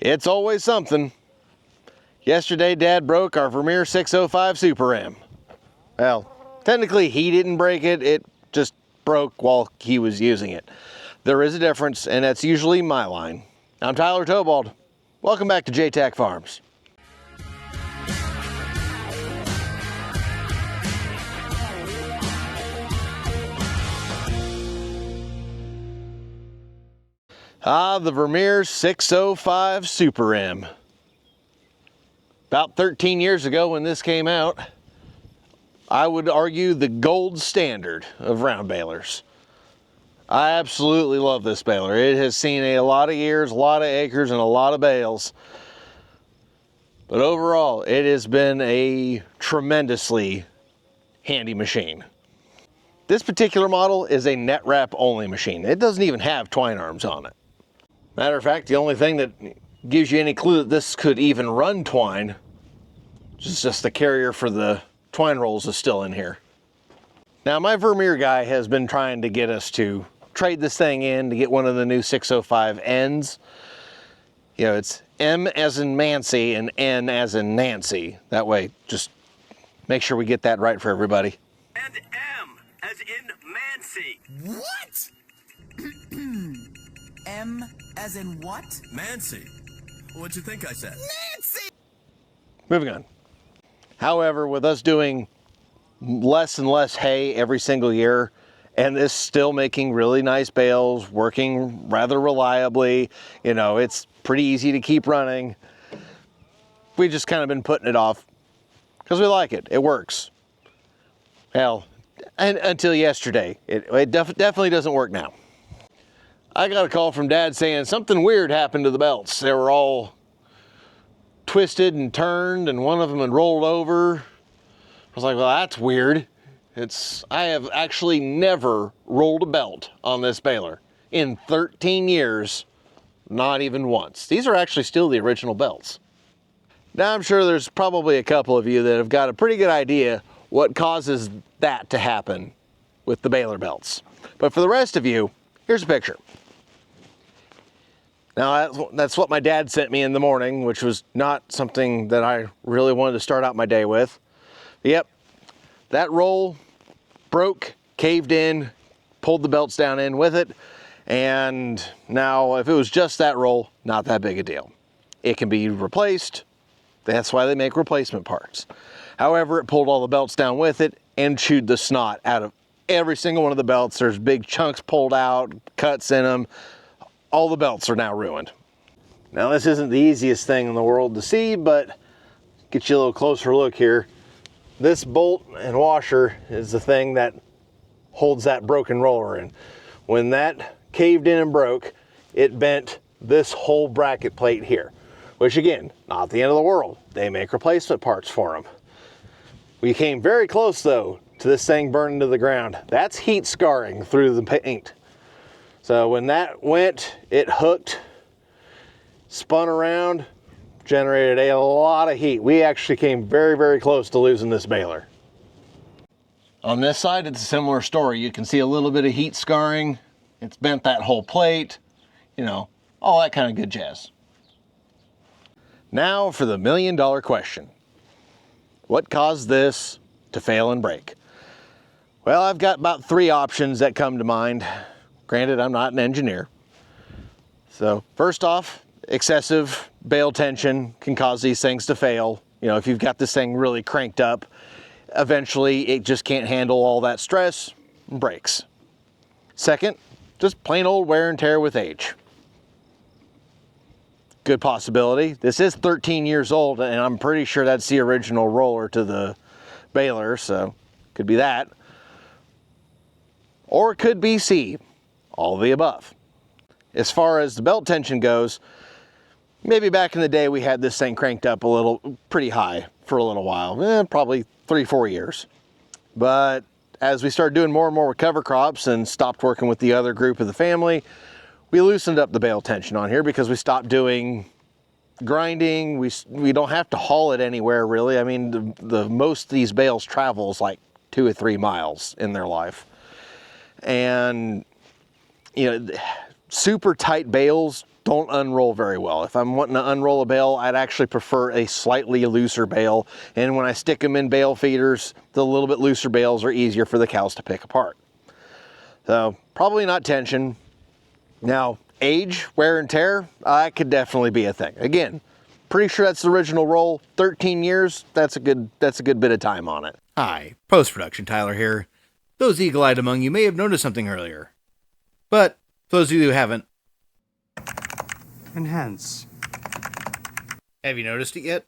It's always something. Yesterday, Dad broke our Vermeer 605 Super M. Well, technically he didn't break it, it just broke while he was using it. There is a difference, and that's usually my line. I'm Tyler Tobald. Welcome back to JTAC Farms. The Vermeer 605 Super M. About 13 years ago when this came out, I would argue the gold standard of round balers. I absolutely love this baler. It has seen a lot of years, a lot of acres, and a lot of bales. But overall, it has been a tremendously handy machine. This particular model is a net wrap only machine. It doesn't even have twine arms on it. Matter of fact, the only thing that gives you any clue that this could even run twine is just the carrier for the twine rolls is still in here. Now, my Vermeer guy has been trying to get us to trade this thing in to get one of the new 605 Ns. You know, it's M as in Mancy and N as in Nancy. That way, just make sure we get that right for everybody. And M as in Mancy. What? M as in what? Mancy. What'd you think I said? Nancy! Moving on. However, with us doing less and less hay every single year, and this still making really nice bales, working rather reliably, you know, it's pretty easy to keep running. We just kind of been putting it off because we like it. It works. Hell, and until yesterday, it definitely doesn't work now. I got a call from Dad saying something weird happened to the belts. They were all twisted and turned, and one of them had rolled over. I was like, well, that's weird. I have actually never rolled a belt on this baler in 13 years, not even once. These are actually still the original belts. Now, I'm sure there's probably a couple of you that have got a pretty good idea what causes that to happen with the baler belts. But for the rest of you, here's a picture. Now, that's what my dad sent me in the morning, which was not something that I really wanted to start out my day with. Yep, that roll broke, caved in, pulled the belts down in with it, and now if it was just that roll, not that big a deal. It can be replaced. That's why they make replacement parts. However, it pulled all the belts down with it and chewed the snot out of every single one of the belts. There's big chunks pulled out, cuts in them. All the belts are now ruined. Now, this isn't the easiest thing in the world to see, but get you a little closer look here. This bolt and washer is the thing that holds that broken roller in. When that caved in and broke, it bent this whole bracket plate here, which again, not the end of the world. They make replacement parts for them. We came very close though to this thing burning to the ground. That's heat scarring through the paint. So when that went, it hooked, spun around, generated a lot of heat. We actually came very, very close to losing this baler. On this side, it's a similar story. You can see a little bit of heat scarring. It's bent that whole plate, you know, all that kind of good jazz. Now for the million-dollar question. What caused this to fail and break? Well, I've got about 3 options that come to mind. Granted, I'm not an engineer. So first off, excessive bale tension can cause these things to fail. You know, if you've got this thing really cranked up, eventually it just can't handle all that stress and breaks. Second, just plain old wear and tear with age. Good possibility. This is 13 years old, and I'm pretty sure that's the original roller to the baler, so could be that. Or it could be C, all of the above. As far as the belt tension goes, maybe back in the day we had this thing cranked up a little, pretty high for a little while, probably 3-4 years. But as we started doing more and more with cover crops and stopped working with the other group of the family, we loosened up the bale tension on here because we stopped doing grinding. We don't have to haul it anywhere really. I mean, the most of these bales travels like 2 or 3 miles in their life. And you know, super tight bales don't unroll very well. If I'm wanting to unroll a bale, I'd actually prefer a slightly looser bale. And when I stick them in bale feeders, the little bit looser bales are easier for the cows to pick apart. So probably not tension. Now, age, wear and tear, that could definitely be a thing. Again, pretty sure that's the original roll. 13 years, that's a good bit of time on it. Hi, post-production Tyler here. Those eagle-eyed among you may have noticed something earlier. But, for those of you who haven't, Enhance. have you noticed it yet?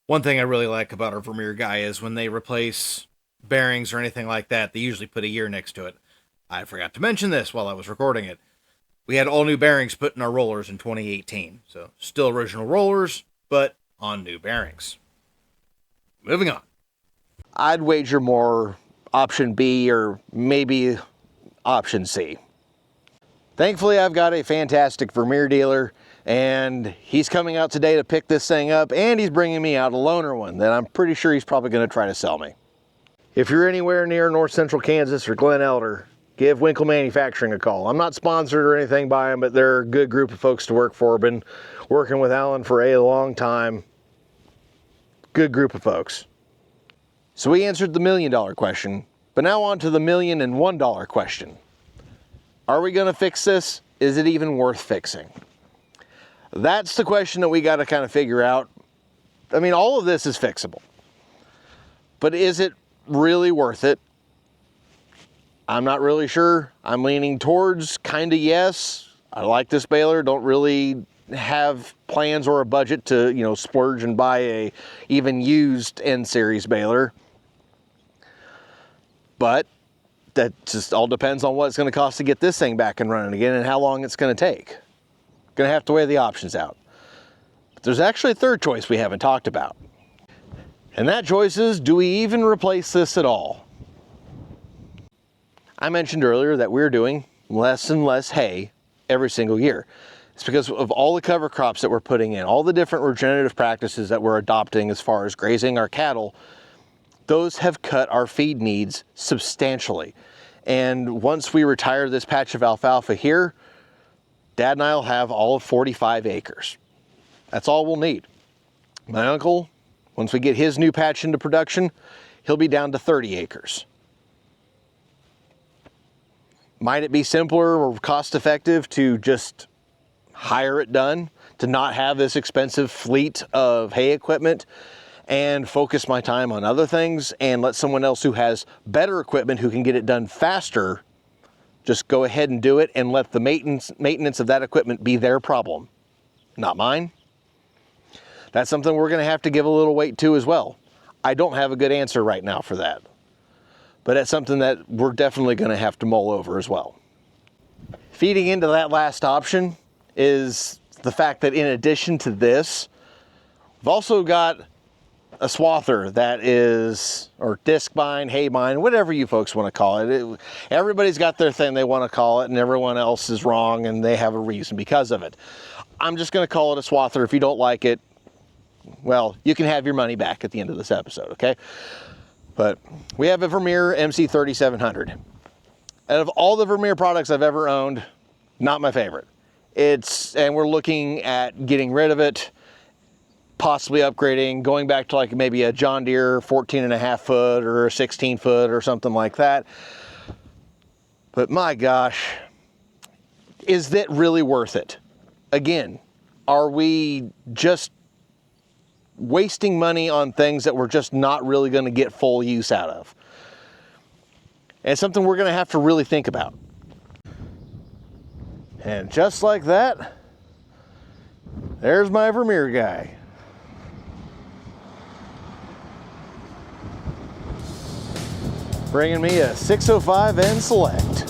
One thing I really like about our Vermeer guy is when they replace bearings or anything like that, they usually put a year next to it. I forgot to mention this while I was recording it. We had all new bearings put in our rollers in 2018. So, still original rollers, but on new bearings. Moving on. I'd wager more option B or maybe option C. Thankfully, I've got a fantastic Vermeer dealer, and he's coming out today to pick this thing up, and he's bringing me out a loaner one that I'm pretty sure he's probably going to try to sell me. If you're anywhere near North Central Kansas or Glen Elder, give Winkle Manufacturing a call. I'm not sponsored or anything by them, but they're a good group of folks to work for. I've been working with Alan for a long time. Good group of folks. So we answered the $1 million question, but now on to the $1,001 question. Are we going to fix this? Is it even worth fixing? That's the question that we got to kind of figure out. I mean, all of this is fixable, but is it really worth it? I'm not really sure. I'm leaning towards kind of yes. I like this baler. Don't really have plans or a budget to, splurge and buy a even used N series baler. But that just all depends on what it's going to cost to get this thing back and running again and how long it's going to take. Going to have to weigh the options out. But there's actually a third choice we haven't talked about. And that choice is, do we even replace this at all? I mentioned earlier that we're doing less and less hay every single year. It's because of all the cover crops that we're putting in, all the different regenerative practices that we're adopting as far as grazing our cattle. Those have cut our feed needs substantially. And once we retire this patch of alfalfa here, Dad and I will have all of 45 acres. That's all we'll need. My uncle, once we get his new patch into production, he'll be down to 30 acres. Might it be simpler or cost effective to just hire it done, to not have this expensive fleet of hay equipment and focus my time on other things and let someone else who has better equipment who can get it done faster just go ahead and do it and let the maintenance of that equipment be their problem, not mine? That's something we're going to have to give a little weight to as well. I don't have a good answer right now for that, but it's something that we're definitely going to have to mull over as well. Feeding into that last option is the fact that in addition to this, we've also got a swather that is, or disc bind, hay bind, whatever you folks want to call it. Everybody's got their thing they want to call it, and everyone else is wrong, and they have a reason because of it. I'm just going to call it a swather. If you don't like it, well, you can have your money back at the end of this episode, okay? But we have a Vermeer MC3700. Out of all the Vermeer products I've ever owned, not my favorite. And we're looking at getting rid of it, possibly upgrading, going back to like maybe a John Deere 14.5 foot or a 16 foot or something like that. But my gosh, is that really worth it? Again, are we just wasting money on things that we're just not really going to get full use out of? And it's something we're going to have to really think about. And just like that, there's my Vermeer guy. Bringing me a 605N Select.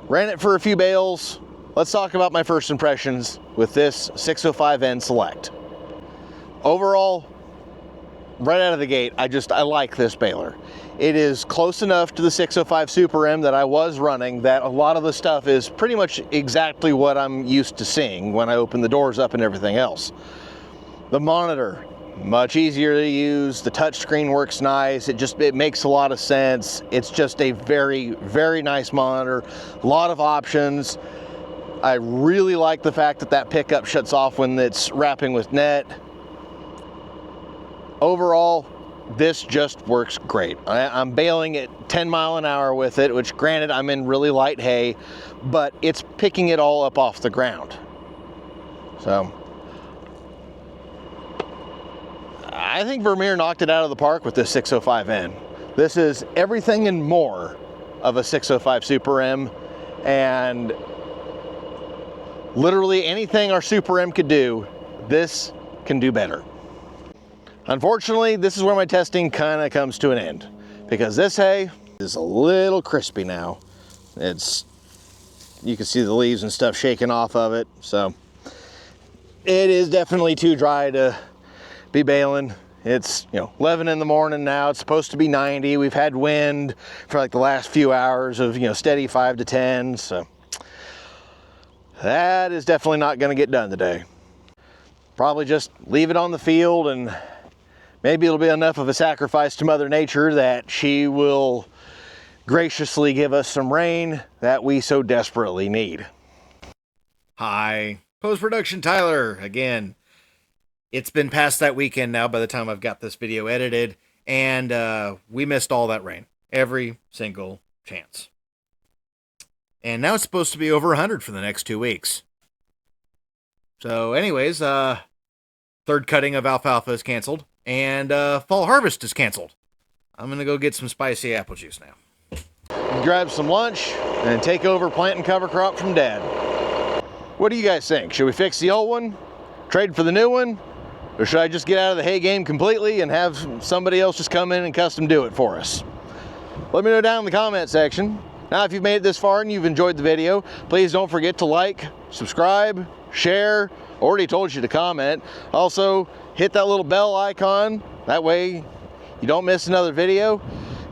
ran it for a few bales. Let's talk about my first impressions with this 605N Select. Overall, right out of the gate, I like this baler. It is close enough to the 605 Super M that I was running that a lot of the stuff is pretty much exactly what I'm used to seeing when I open the doors up and everything else. The monitor, much easier to use. The touchscreen works nice. It makes a lot of sense. It's just a very, very nice monitor. A lot of options. I really like the fact that that pickup shuts off when it's wrapping with net. Overall, this just works great. I'm baling at 10 mile an hour with it, which granted I'm in really light hay, but it's picking it all up off the ground. So I think Vermeer knocked it out of the park with this 605N. This is everything and more of a 605 Super M, and literally anything our Super M could do, this can do better. Unfortunately, this is where my testing kind of comes to an end, because this hay is a little crispy now. You can see the leaves and stuff shaking off of it, so it is definitely too dry to be baling. It's 11 in the morning now. It's supposed to be 90. We've had wind for like the last few hours of steady 5 to 10, so that is definitely not going to get done today. Probably just leave it on the field, and maybe it'll be enough of a sacrifice to Mother Nature that she will graciously give us some rain that we so desperately need. Hi, post-production Tyler again. It's been past that weekend now by the time I've got this video edited, and we missed all that rain. Every single chance. And now it's supposed to be over 100 for the next 2 weeks. So anyways, third cutting of alfalfa is canceled, and fall harvest is canceled. I'm going to go get some spicy apple juice now. Grab some lunch and take over plant and cover crop from Dad. What do you guys think? Should we fix the old one, trade for the new one, or should I just get out of the hay game completely and have somebody else just come in and custom do it for us? Let me know down in the comment section. Now, if you've made it this far and you've enjoyed the video, please don't forget to like, subscribe, share. Already told you to comment. Also, hit that little bell icon. That way you don't miss another video.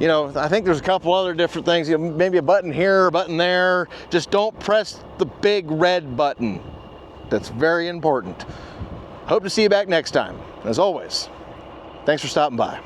I think there's a couple other different things. Maybe a button here, a button there. Just don't press the big red button. That's very important. Hope to see you back next time. As always, thanks for stopping by.